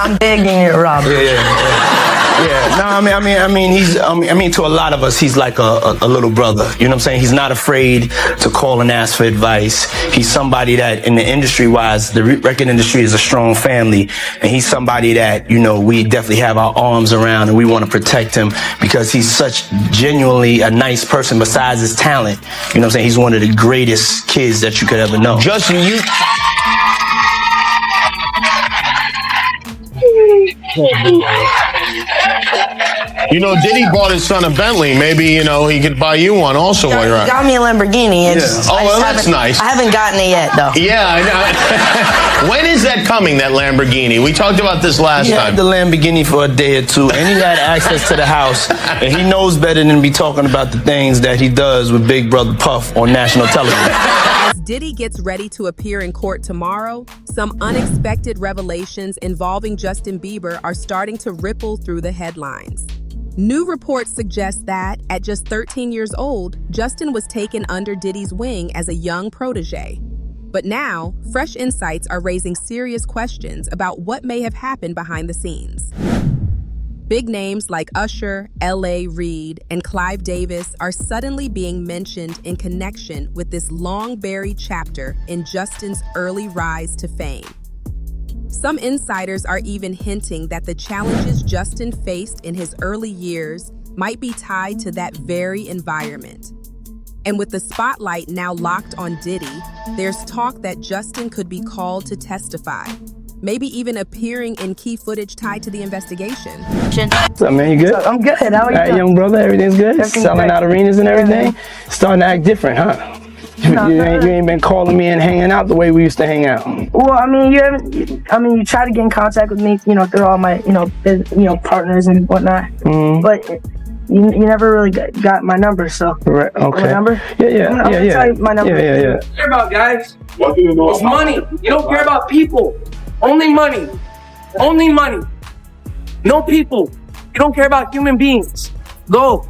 I'm begging you, Rob. Yeah, no, I mean, to a lot of us, he's like a little brother. You know what I'm saying? He's not afraid to call and ask for advice. He's somebody that, in the industry-wise, the record industry is a strong family, and he's somebody that, you know, we definitely have our arms around, and we want to protect him because he's such genuinely a nice person. Besides his talent, you know what I'm saying? He's one of the greatest kids that you could ever know. Justin, you know, Diddy bought his son a Bentley. Maybe, you know, he could buy you one also while you're out. Got me a Lamborghini. Oh, well, that's nice. I haven't gotten it yet, though. Yeah, I know. When is that coming, that Lamborghini? We talked about this last time. He had the Lamborghini for a day or two, and he had access to the house, and he knows better than be talking about the things that he does with Big Brother Puff on national television. As Diddy gets ready to appear in court tomorrow, some unexpected revelations involving Justin Bieber are starting to ripple through the headlines. New reports suggest that, at just 13 years old, Justin was taken under Diddy's wing as a young protege. But now, fresh insights are raising serious questions about what may have happened behind the scenes. Big names like Usher, L.A. Reid, and Clive Davis are suddenly being mentioned in connection with this long-buried chapter in Justin's early rise to fame. Some insiders are even hinting that the challenges Justin faced in his early years might be tied to that very environment. And with the spotlight now locked on Diddy, there's talk that Justin could be called to testify, maybe even appearing in key footage tied to the investigation. What's up, man? You good? I'm good. How are you? All right, young brother, everything's good? Everything's Selling great. out arenas and everything? Starting to act different, huh? You ain't been calling me and hanging out the way we used to hang out. Well, I mean, you tried to get in contact with me, through all my, partners and whatnot. But you never really got my number, so. Right, okay. My number? Yeah. Tell you my number. Yeah. Care about, guys. It's money. You don't care about people. Only money. Only money. No people. You don't care about human beings. Go.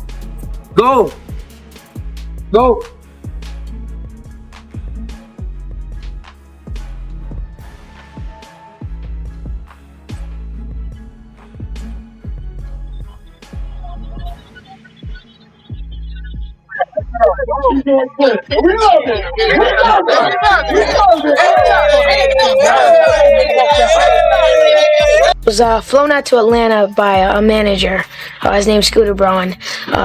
Was flown out to Atlanta by a manager. His name's Scooter Braun.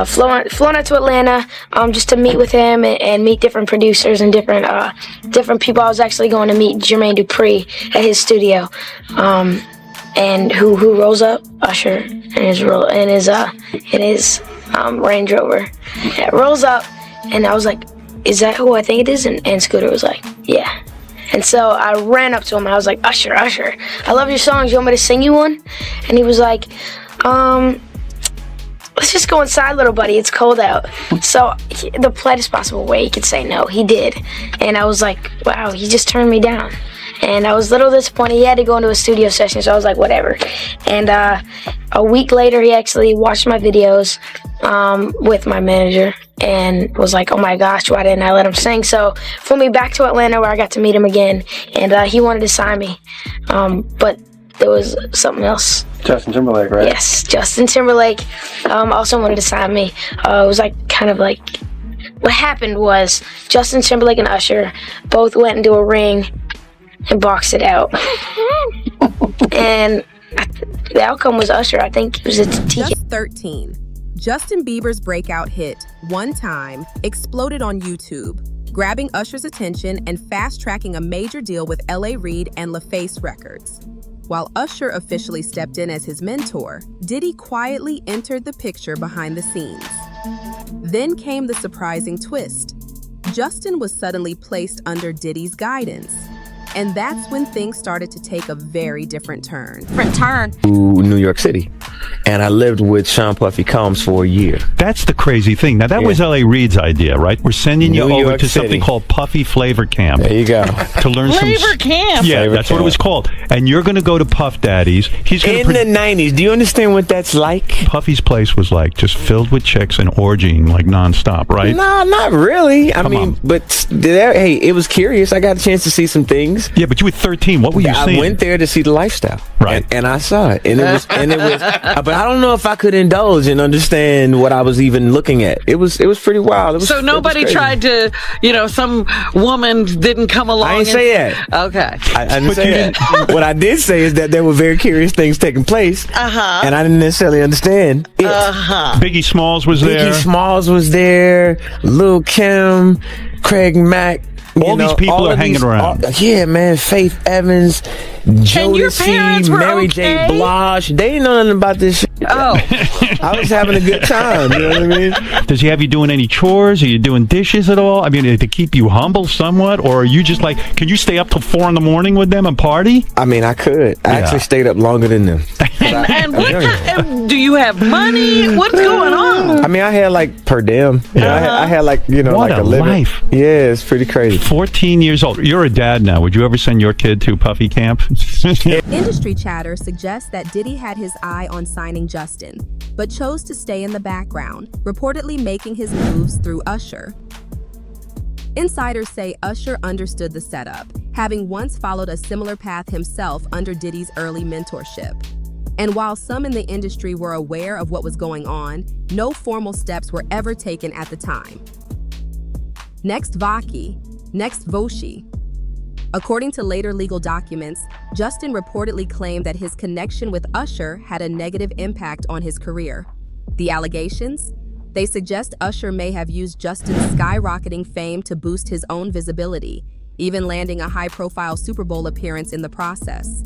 Flown out to Atlanta just to meet with him and meet different producers and different people. I was actually going to meet Jermaine Dupri at his studio. And who rolls up? Usher in his Range Rover. Yeah, rolls up, and I was like, "Is that who I think it is?" And Scooter was like, "Yeah." And so I ran up to him and I was like, Usher, I love your songs. You want me to sing you one? And he was like, let's just go inside, little buddy. It's cold out. So the politest possible way he could say no, he did. And I was like, wow, he just turned me down. And I was a little disappointed. He had to go into a studio session, so I was like, whatever. And a week later, he actually watched my videos with my manager and was like, oh my gosh, why didn't I let him sing? So flew me back to Atlanta where I got to meet him again, and he wanted to sign me. But there was something else. Justin Timberlake, right? Yes, Justin Timberlake also wanted to sign me. It was what happened was Justin Timberlake and Usher both went into a ring and boxed it out. And the outcome was Usher. I think it was a TK. Just 13. Justin Bieber's breakout hit, One Time, exploded on YouTube, grabbing Usher's attention and fast-tracking a major deal with L.A. Reid and LaFace Records. While Usher officially stepped in as his mentor, Diddy quietly entered the picture behind the scenes. Then came the surprising twist. Justin was suddenly placed under Diddy's guidance. And that's when things started to take a very different turn. To New York City. and I lived with Sean Puffy Combs for a year. That's the crazy thing. Now, that was L.A. Reid's idea, right? We're sending you New over York to City. something called Puffy Flavor Camp. There you go. To learn Flavor Camp. Yeah, Flavor that's what it Camp. was called. And you're going to go to Puff Daddy's. He's going In the 90s. Do you understand what that's like? Puffy's place was like just filled with chicks and orgying like nonstop, right? No, not really. I mean, but hey, it was curious. I got a chance to see some things. Yeah, but you were 13. What were you seeing? I went there to see the lifestyle, right? And I saw it, and it was, but I don't know if I could indulge and understand what I was even looking at. It was pretty wild. So nobody tried to, some woman didn't come along. I didn't say that. Okay. I didn't say that. What I did say is that there were very curious things taking place, and I didn't necessarily understand it. Biggie Smalls was there. Biggie Smalls was there. Lil' Kim, Craig Mack. All these people are hanging around. Yeah, man. Faith Evans, Jodeci, Mary J. Blige. They ain't know nothing about this shit. Oh. I was having a good time. You know what I mean? Does he have you doing any chores? Are you doing dishes at all? I mean, to keep you humble somewhat? Or are you just like, can you stay up till 4 a.m. with them and party? I mean, I could. I actually stayed up longer than them. And what do you have money? What's going on? I mean, I had like per diem. I had like, what like a living. life. Yeah, it's pretty crazy. 14 years old. You're a dad now. Would you ever send your kid to Puffy Camp? Industry chatter suggests that Diddy had his eye on signing Justin, but chose to stay in the background, reportedly making his moves through Usher. Insiders say Usher understood the setup, having once followed a similar path himself under Diddy's early mentorship. And while some in the industry were aware of what was going on, no formal steps were ever taken at the time. Next Vaki, next Voshi. According to later legal documents, Justin reportedly claimed that his connection with Usher had a negative impact on his career. The allegations? They suggest Usher may have used Justin's skyrocketing fame to boost his own visibility, even landing a high-profile Super Bowl appearance in the process.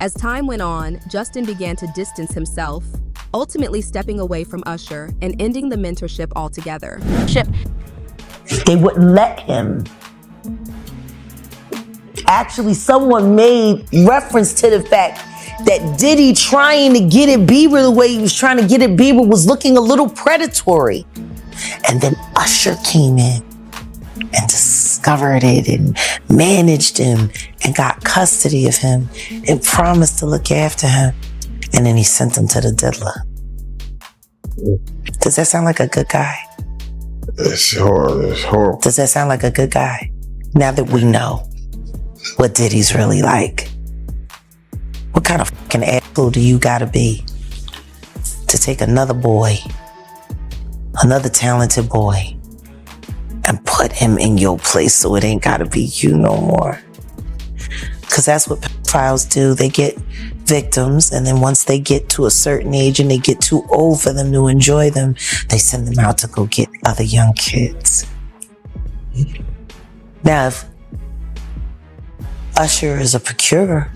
As time went on, Justin began to distance himself, ultimately stepping away from Usher and ending the mentorship altogether. They wouldn't let him. Actually, someone made reference to the fact that Diddy trying to get at Bieber the way he was trying to get at Bieber was looking a little predatory. And then Usher came in and discovered it and managed him and got custody of him and promised to look after him. And then he sent him to the diddler. Does that sound like a good guy? It's horrible. Does that sound like a good guy? Now that we know what Diddy's really like, what kind of fucking asshole do you gotta be to take another boy, another talented boy, and put him in your place so it ain't gotta be you no more? Because that's what pedophiles do. They get victims, and then once they get to a certain age and they get too old for them to enjoy them, they send them out to go get other young kids. Now, if Usher is a procurer,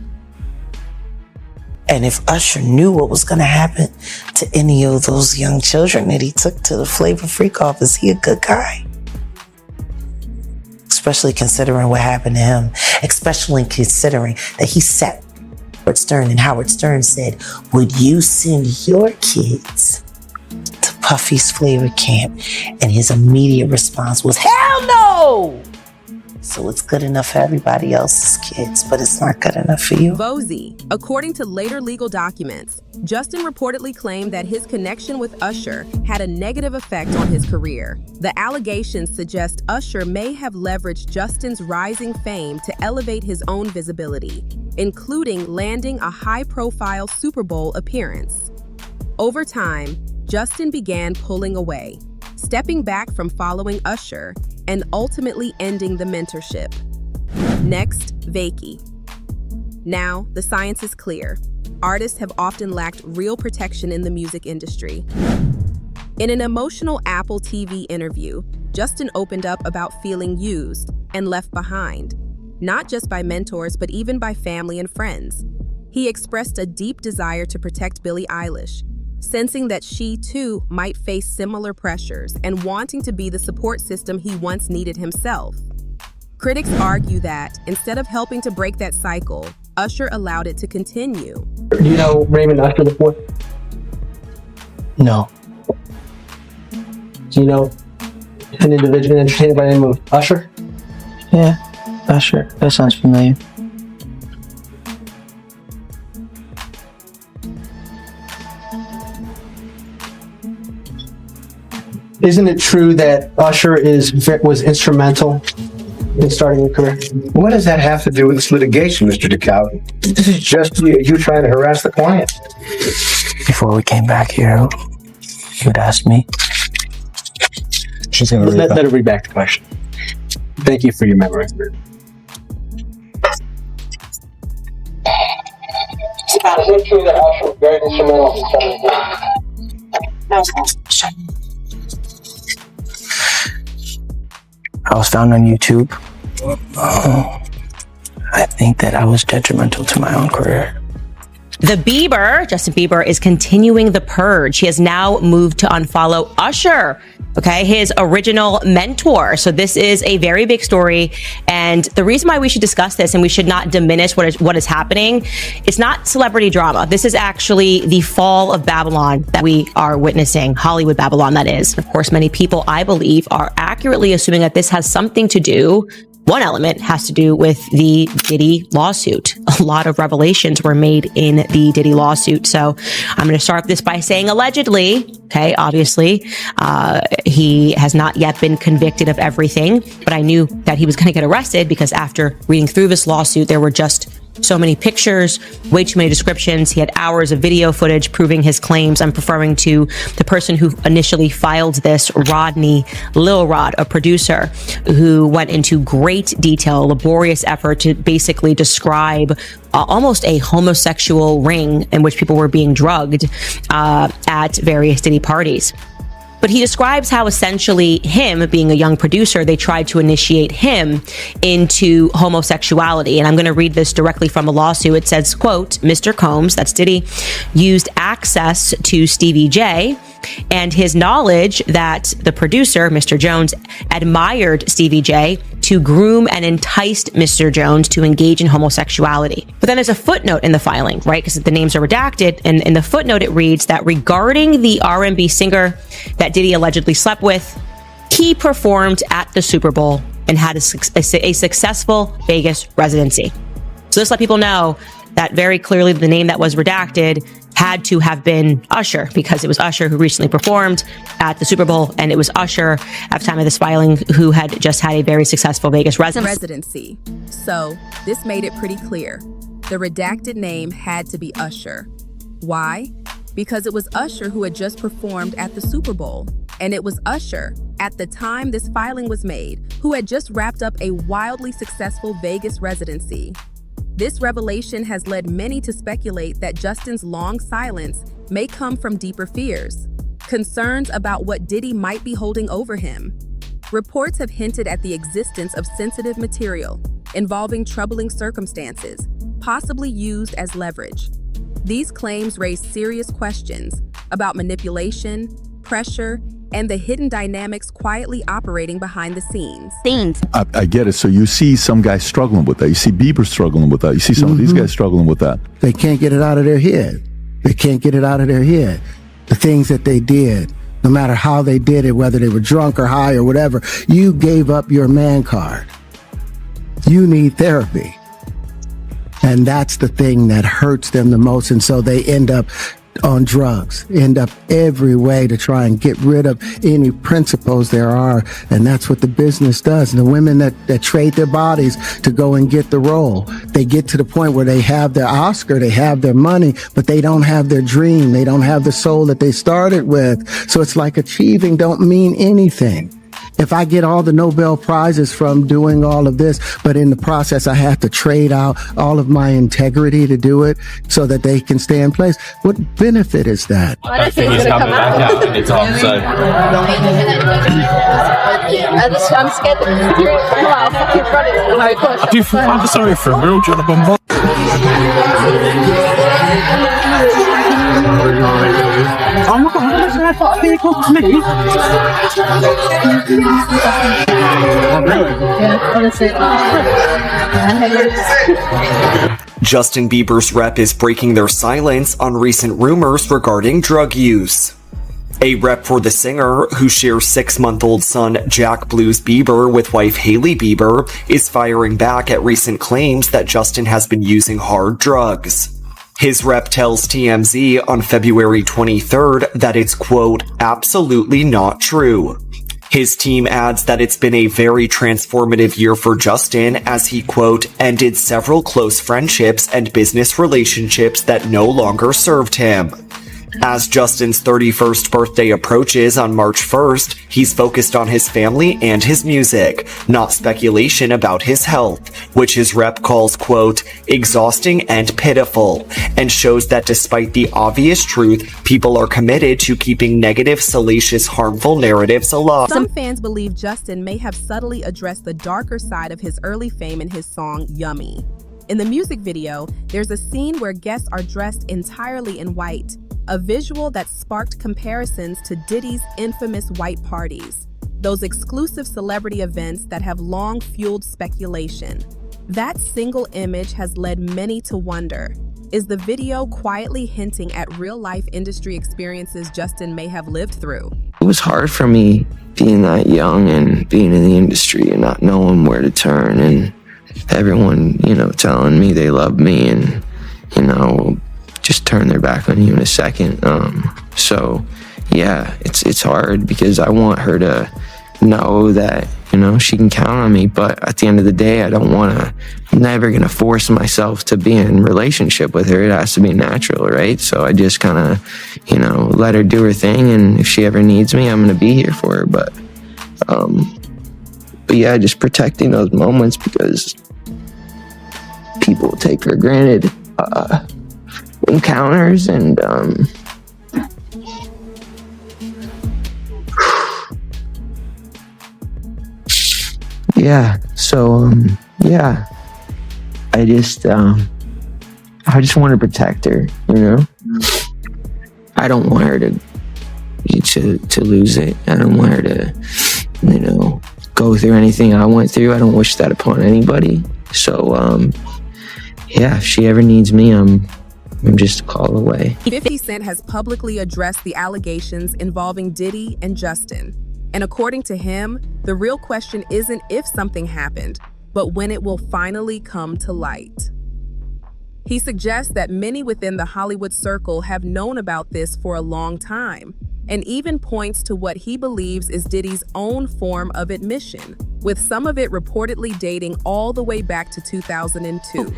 and if Usher knew what was going to happen to any of those young children that he took to the Flavor Freak off, is he a good guy? Especially considering what happened to him, especially considering that he sat Howard Stern, and Howard Stern said, would you send your kids to Puffy's Flavor Camp? And his immediate response was, hell no! So it's good enough for everybody else's kids, but it's not good enough for you. Bozy. According to later legal documents, Justin reportedly claimed that his connection with Usher had a negative effect on his career. The allegations suggest Usher may have leveraged Justin's rising fame to elevate his own visibility, including landing a high-profile Super Bowl appearance. Over time, Justin began pulling away, stepping back from following Usher, and ultimately ending the mentorship. Next, Vaki. Now, the science is clear. Artists have often lacked real protection in the music industry. In an emotional Apple TV interview, Justin opened up about feeling used and left behind, not just by mentors, but even by family and friends. He expressed a deep desire to protect Billie Eilish, sensing that she too might face similar pressures and wanting to be the support system he once needed himself. Critics argue that, instead of helping to break that cycle, Usher allowed it to continue. Do you know Raymond Usher the Fourth? No. Do you know an individual entertainer by the name of Usher? Yeah, Usher. That sounds familiar. Isn't it true that Usher was instrumental in starting your career? What does that have to do with this litigation, Mr. DeKalb? This is just you trying to harass the client. Before we came back here, you would ask me. She's going to let her read back the question. Thank you for your memory. I was found on YouTube. I think that I was detrimental to my own career. Justin Bieber, is continuing the purge. He has now moved to unfollow Usher, his original mentor. So this is a very big story. And the reason why we should discuss this and we should not diminish what is happening, it's not celebrity drama. This is actually the fall of Babylon that we are witnessing, Hollywood Babylon, that is. Of course, many people, I believe, are accurately assuming that this has something to do. One element has to do with the Diddy lawsuit. A lot of revelations were made in the Diddy lawsuit. So I'm going to start this by saying allegedly, obviously, he has not yet been convicted of everything, but I knew that he was going to get arrested because after reading through this lawsuit, there were just so many pictures, way too many descriptions. He had hours of video footage proving his claims. I'm referring to the person who initially filed this, Rodney Lil Rod, a producer who went into great detail, a laborious effort to basically describe almost a homosexual ring in which people were being drugged at various Diddy parties. But he describes how essentially him being a young producer, they tried to initiate him into homosexuality. And I'm going to read this directly from a lawsuit. It says, quote, Mr. Combs, that's Diddy, used access to Stevie J and his knowledge that the producer, Mr. Jones, admired Stevie J to groom and enticed Mr. Jones to engage in homosexuality. But then there's a footnote in the filing, right? Because the names are redacted. And in the footnote, it reads that regarding the R&B singer that Diddy allegedly slept with, he performed at the Super Bowl and had a successful Vegas residency. So just let people know that very clearly the name that was redacted had to have been Usher, because it was Usher who recently performed at the Super Bowl, and it was Usher at the time of this filing who had just had a very successful Vegas residency. So this made it pretty clear. The redacted name had to be Usher. Why? Because it was Usher who had just performed at the Super Bowl. And it was Usher, at the time this filing was made, who had just wrapped up a wildly successful Vegas residency. This revelation has led many to speculate that Justin's long silence may come from deeper fears, concerns about what Diddy might be holding over him. Reports have hinted at the existence of sensitive material involving troubling circumstances, possibly used as leverage. These claims raise serious questions about manipulation, pressure, and the hidden dynamics quietly operating behind the scenes. I get it. So you see some guys struggling with that. You see Bieber struggling with that. You see some of these guys struggling with that. They can't get it out of their head. They can't get it out of their head. The things that they did, no matter how they did it, whether they were drunk or high or whatever, you gave up your man card. You need therapy. And that's the thing that hurts them the most. And so they end up on drugs, end up every way to try and get rid of any principles there are. And that's what the business does. And the women that trade their bodies to go and get the role, they get to the point where they have their Oscar, they have their money, but they don't have their dream. They don't have the soul that they started with. So it's like achieving don't mean anything. If I get all the Nobel Prizes from doing all of this, but in the process I have to trade out all of my integrity to do it so that they can stay in place, what benefit is that? I think he's coming back out in time, so. I'm scared that I do feel I'm sorry for him. We're all trying to bombard. Oh my God, that's that fucking vehicle to me. Oh, really? Yeah, honestly. Justin Bieber's rep is breaking their silence on recent rumors regarding drug use. A rep for the singer, who shares 6-month-old son Jack Blues Bieber with wife Hailey Bieber, is firing back at recent claims that Justin has been using hard drugs. His rep tells TMZ on February 23rd that it's, quote, absolutely not true. His team adds that it's been a very transformative year for Justin as he, quote, ended several close friendships and business relationships that no longer served him. As Justin's 31st birthday approaches on March 1st, he's focused on his family and his music, not speculation about his health, which his rep calls, quote, exhausting and pitiful, and shows that despite the obvious truth, people are committed to keeping negative, salacious, harmful narratives alive. Some fans believe Justin may have subtly addressed the darker side of his early fame in his song Yummy. In the music video, there's a scene where guests are dressed entirely in white, a visual that sparked comparisons to Diddy's infamous white parties, those exclusive celebrity events that have long fueled speculation. That single image has led many to wonder, is the video quietly hinting at real-life industry experiences Justin may have lived through? It was hard for me being that young and being in the industry and not knowing where to turn, and everyone, telling me they love me and, just turn their back on you in a second. So yeah, it's hard because I want her to know that, she can count on me. But at the end of the day, I'm never going to force myself to be in a relationship with her. It has to be natural, right? So I just kind of, let her do her thing. And if she ever needs me, I'm going to be here for her. But yeah, just protecting those moments because people take for granted encounters and yeah, so yeah, I just want to protect her, I don't want her to lose it. I don't want her to go through anything I went through. I don't wish that upon anybody. So yeah, if she ever needs me, I'm just a call away. 50 Cent has publicly addressed the allegations involving Diddy and Justin. And according to him, the real question isn't if something happened, but when it will finally come to light. He suggests that many within the Hollywood circle have known about this for a long time, and even points to what he believes is Diddy's own form of admission, with some of it reportedly dating all the way back to 2002.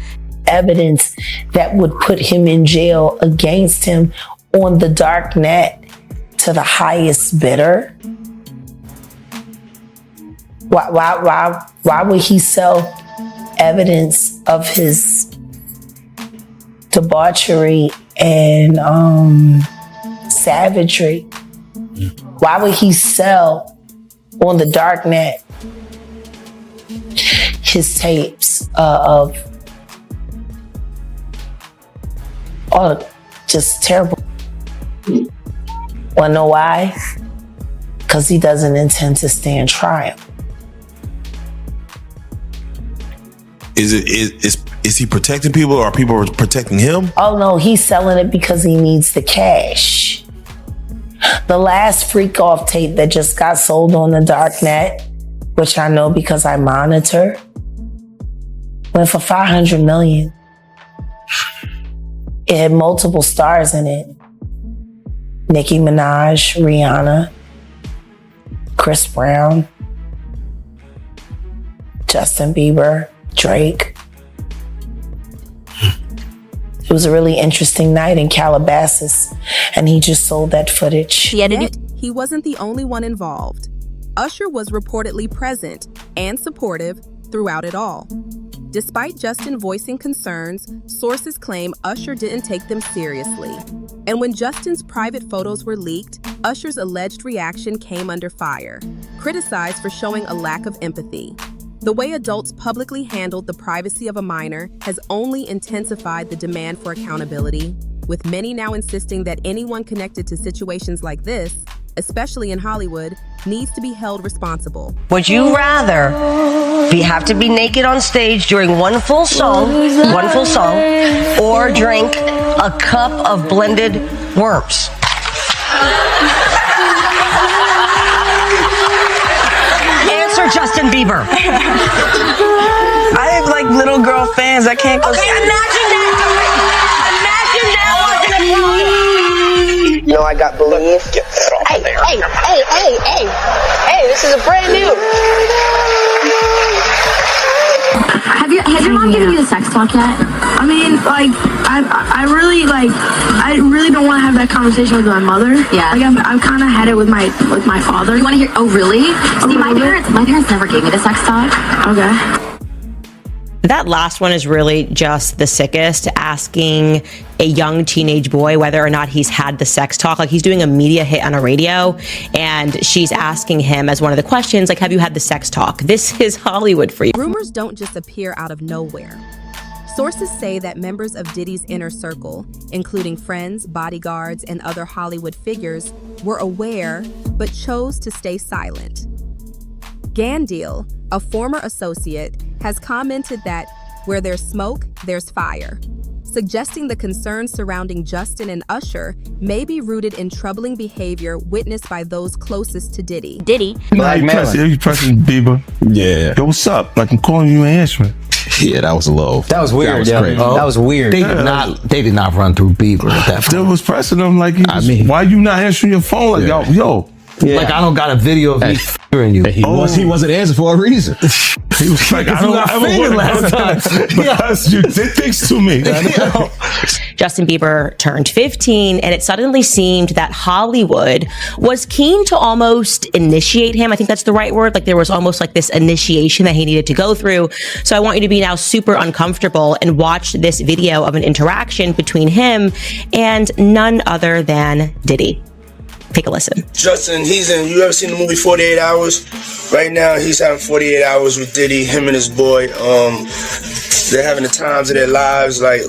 Evidence that would put him in jail against him on the dark net to the highest bidder? Why would he sell evidence of his debauchery and savagery? Why would he sell on the dark net his tapes of just terrible? Wanna know why? Because he doesn't intend to stand trial. Is he protecting people or are people protecting him? Oh no, he's selling it because he needs the cash. The last freak off tape that just got sold on the dark net, which I know because I monitor, went for $500 million. It had multiple stars in it. Nicki Minaj, Rihanna, Chris Brown, Justin Bieber, Drake. It was a really interesting night in Calabasas, and he just sold that footage. Yet he wasn't the only one involved. Usher was reportedly present and supportive throughout it all. Despite Justin voicing concerns, sources claim Usher didn't take them seriously. And when Justin's private photos were leaked, Usher's alleged reaction came under fire, criticized for showing a lack of empathy. The way adults publicly handled the privacy of a minor has only intensified the demand for accountability, with many now insisting that anyone connected to situations like this, especially in Hollywood, needs to be held responsible. Would you rather have to be naked on stage during one full song, or drink a cup of blended worms? Answer, Justin Bieber. I have like little girl fans. I can't go. Okay, imagine that. You know, I got believe. Get that off there. Hey, this is a brand new. Has your mom given you the sex talk yet? I mean, like, I really don't want to have that conversation with my mother. Yeah. Like, I've kind of had it with my father. You want to hear? Oh, really? See, my parents never gave me the sex talk. Okay. That last one is really just the sickest, asking a young teenage boy whether or not he's had the sex talk. Like, he's doing a media hit on a radio, and she's asking him as one of the questions, like, have you had the sex talk? This is Hollywood for you. Rumors don't just appear out of nowhere. Sources say that members of Diddy's inner circle, including friends, bodyguards, and other Hollywood figures, were aware but chose to stay silent. Gandil, a former associate, has commented that where there's smoke, there's fire, suggesting the concerns surrounding Justin and Usher may be rooted in troubling behavior witnessed by those closest to Diddy. You pressing Bieber? Yeah. Yo, what's up? Like, I'm calling you and answering. Yeah, that was a little. That was weird. That was crazy. That was weird. They did not run through Bieber at that Still point. was pressing him like, why you not answering your phone? Like, yo. Yeah. Like, I don't got a video of me f***ing you. He wasn't answering for a reason. He was like, I don't ever last time. Because you did things to me. Justin Bieber turned 15, and it suddenly seemed that Hollywood was keen to almost initiate him. I think that's the right word. Like, there was almost like this initiation that he needed to go through. So I want you to be now super uncomfortable and watch this video of an interaction between him and none other than Diddy. Take a listen. Justin, you ever seen the movie 48 Hours? Right now, he's having 48 hours with Diddy, him and his boy. They're having the times of their lives, where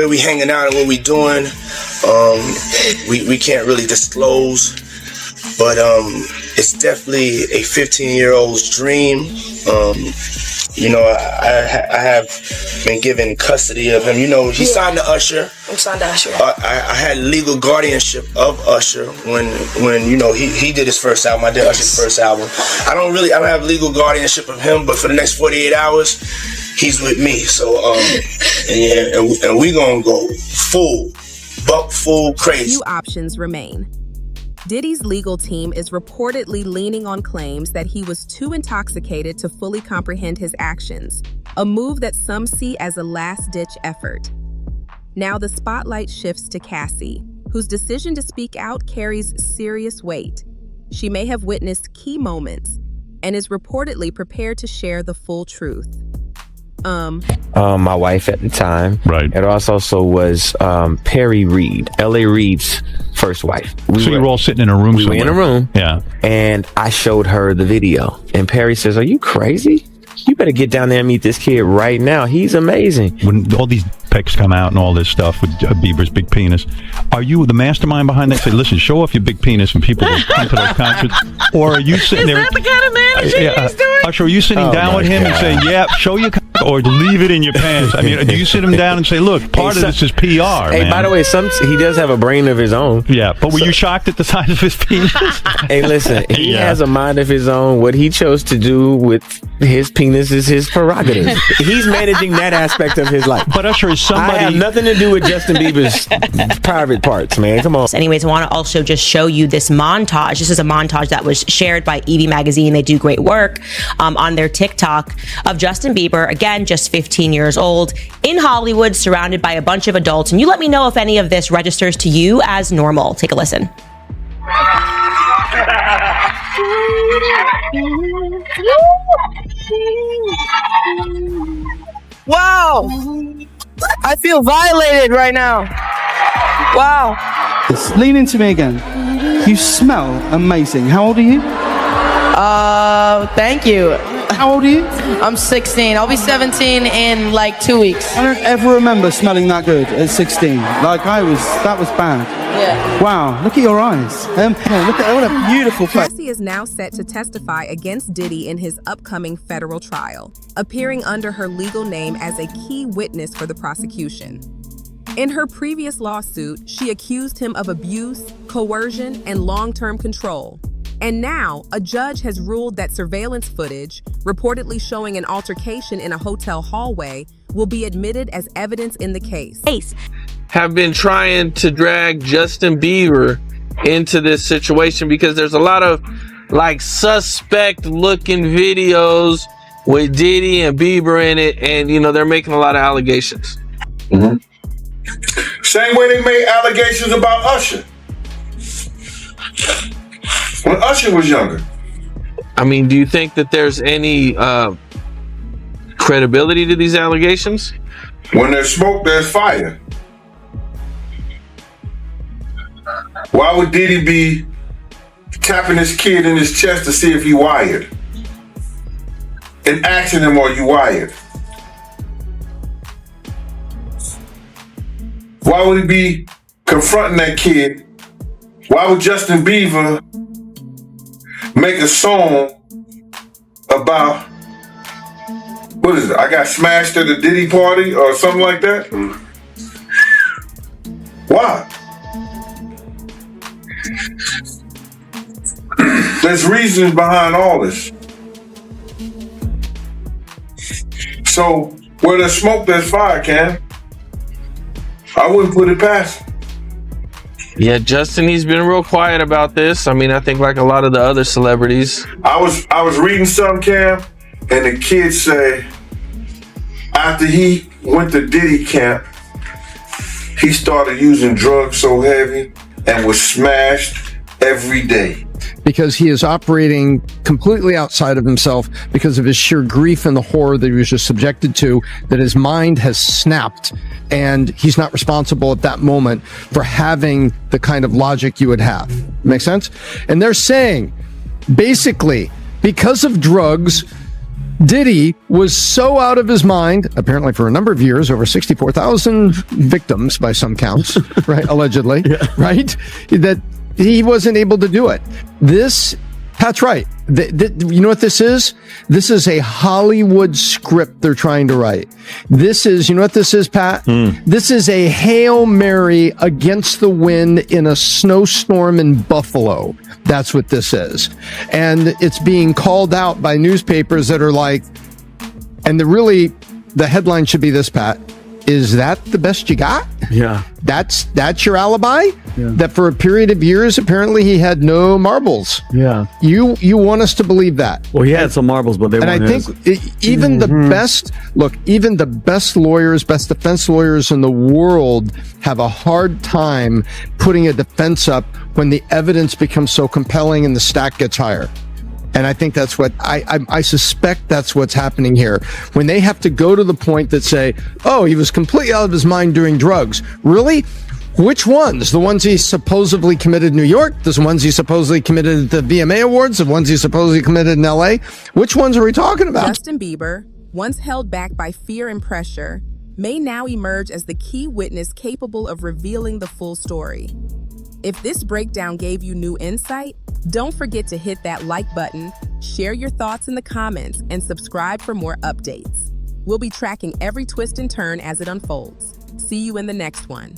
we hanging out and what we doing. We can't really disclose, but it's definitely a 15-year-old's dream. I have been given custody of him. He signed to Usher. I'm signed to Usher. I had legal guardianship of Usher when he did his first album. I did Usher's first album. I don't have legal guardianship of him, but for the next 48 hours, he's with me. So and we gonna go full crazy. Few options remain. Diddy's legal team is reportedly leaning on claims that he was too intoxicated to fully comprehend his actions, a move that some see as a last-ditch effort. Now the spotlight shifts to Cassie, whose decision to speak out carries serious weight. She may have witnessed key moments and is reportedly prepared to share the full truth. My wife at the time. Right. It also was Perry Reed, L.A. Reid's first wife. You were all sitting in a room somewhere. We were in a room. Yeah. And I showed her the video. And Perry says, "Are you crazy? You better get down there and meet this kid right now. He's amazing." When all these pics come out and all this stuff with Bieber's big penis, are you the mastermind behind that? Say, listen, show off your big penis and people will come to those concerts. Or are you sitting there? Is that the kind of managing he's doing? Usher, are you sitting down with him and saying, yeah, show your cock, or leave it in your pants? I mean, do you sit him down and say, look, part of this is PR, Hey, man. by the way, he does have a brain of his own. Yeah, but were you shocked at the size of his penis? Hey, listen, he has a mind of his own. What he chose to do with his penis is his prerogative. He's managing that aspect of his life. But Usher is somebody... I have nothing to do with Justin Bieber's private parts, man. Come on. Anyways, I want to also just show you this montage. This is a montage that was shared by Evie Magazine. They do great work on their TikTok of Justin Bieber, again, just 15 years old, in Hollywood, surrounded by a bunch of adults. And you let me know if any of this registers to you as normal. Take a listen. Wow! I feel violated right now. Wow. Lean into me again. You smell amazing. How old are you? Thank you. How old are you? I'm 16. I'll be 17 in like 2 weeks. I don't ever remember smelling that good at 16. That was bad. Yeah. Wow, look at your eyes. Look at what a beautiful face. Cassie is now set to testify against Diddy in his upcoming federal trial, appearing under her legal name as a key witness for the prosecution. In her previous lawsuit, she accused him of abuse, coercion, and long-term control. And now, a judge has ruled that surveillance footage, reportedly showing an altercation in a hotel hallway, will be admitted as evidence in the case. Have been trying to drag Justin Bieber into this situation because there's a lot of like suspect looking videos with Diddy and Bieber in it, and you know they're making a lot of allegations. Same way they made allegations about Usher when Usher was younger. I mean, do you think that there's any credibility to these allegations? When there's smoke, there's fire. Why would Diddy be tapping his kid in his chest to see if he wired? And asking him, are you wired? Why would he be confronting that kid? Why would Justin Bieber make a song about, what is it? I got smashed at a Diddy party or something like that? Why? There's reasons behind all this. So where there's smoke, there's fire, Cam. I wouldn't put it past him. Yeah, Justin, he's been real quiet about this. I mean, I think like a lot of the other celebrities. I was reading something, Cam, and the kid say after he went to Diddy camp, he started using drugs so heavy and was smashed every day. Because he is operating completely outside of himself because of his sheer grief and the horror that he was just subjected to, that his mind has snapped and he's not responsible at that moment for having the kind of logic you would have. Make sense? And they're saying, basically, because of drugs, Diddy was so out of his mind, apparently for a number of years, over 64,000 victims by some counts, right? Allegedly, right? That he wasn't able to do it. Pat's right. You know what this is? This is a Hollywood script they're trying to write. This is, you know what this is, Pat? This is a Hail Mary against the wind in a snowstorm in Buffalo. That's what this is. And it's being called out by newspapers that are like, and the headline should be this, Pat. Is that the best you got? Yeah. That's your alibi? Yeah. That for a period of years, apparently he had no marbles. Yeah. You want us to believe that? Well, he had some marbles, but they weren't his. And I think even the best lawyers, best defense lawyers in the world have a hard time putting a defense up when the evidence becomes so compelling and the stack gets higher. And I think that's what I suspect that's what's happening here. When they have to go to the point that say, oh, he was completely out of his mind doing drugs. Really? Which ones? The ones he supposedly committed in New York? The ones he supposedly committed at the VMA Awards? The ones he supposedly committed in LA? Which ones are we talking about? Justin Bieber, once held back by fear and pressure, may now emerge as the key witness capable of revealing the full story. If this breakdown gave you new insight, don't forget to hit that like button, share your thoughts in the comments, and subscribe for more updates. We'll be tracking every twist and turn as it unfolds. See you in the next one.